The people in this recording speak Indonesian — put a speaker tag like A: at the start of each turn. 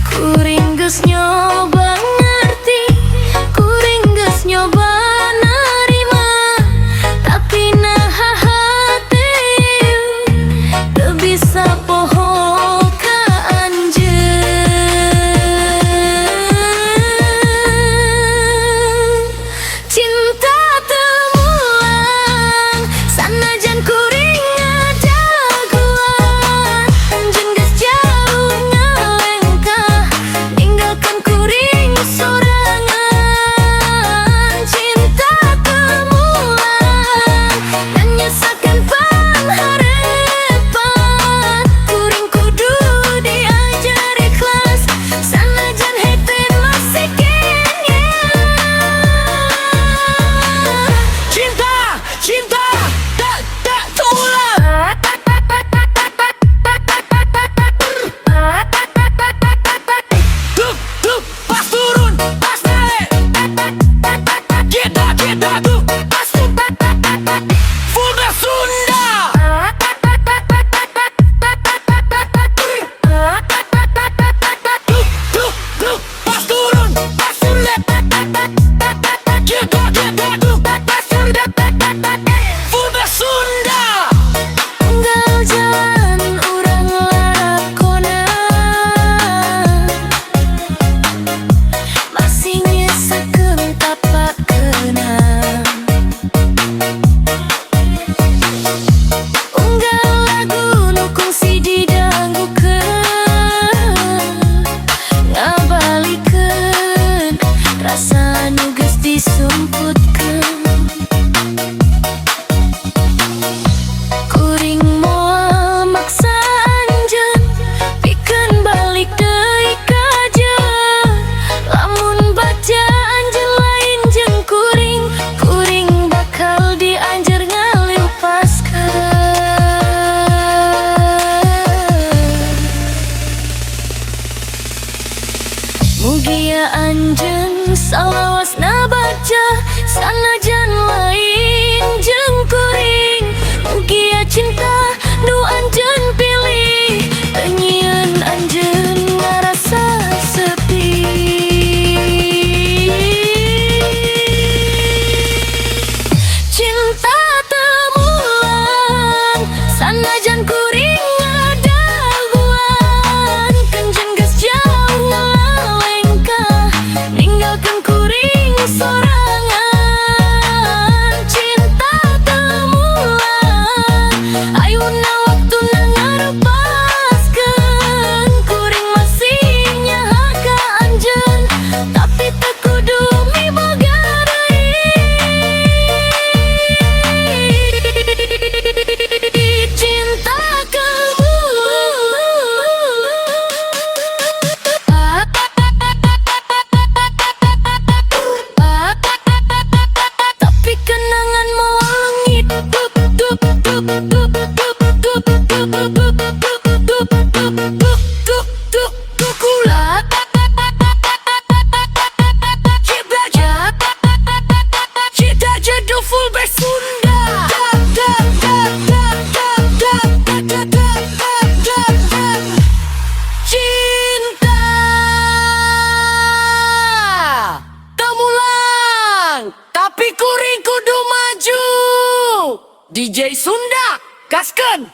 A: Kuring geus nyoba ngerti, kuring geus nyoba narima, tapi naha hati teu bisa poho ka anjeun. Cinta teu mulang sanajan kuring ngadaguan, anjeun geus jauh ngalengkah ninggalkeun kuring sorangan. Cinta teu mulang dan nyesakeun pangharepan, kuring kudu diajar ikhlas sanajan hete masih kene.
B: Cinta tak terulang. Tuk pas turun pas naik, kita tuh pas Fulda Sunda. Tuk pas turun pas sulit, kita tuh pas Fulda Sunda.
A: Unggal jalan urang lakonan, masih nyesakeun tapak keunang. Unggal lagu nu kungsi didanggukeun, ngabalikeun rasa nu geus disumputkeun. Kuring moal maksa anjeun pikeun balik deui ka jeun. Lamun baca anjeun lain jeung kuring, kuring bakal dianjer ngaliupaskeun. Mugia anjeun salawasna baca sanajan lain jeung kuring. Mugia cinta nu anjeun pilih teu nyieun anjeun ngarasa sepi. Cinta teu mulang sanajan kuring ngadaguan, kenjeun geus jauh ngalengkah ninggalkeun kuring sorangan. Cinta teu mulang ayeuna waktuna ngarepaskeun, kuring masih nyaha ka anjeun tapi teu kudu miboga deui. Cinta tapi kenangan moal leungit. Kulat Cita jadul full bass Sunda. Cinta teu mulang tapi kuring kudu maju. DJ Sunda gaskeun.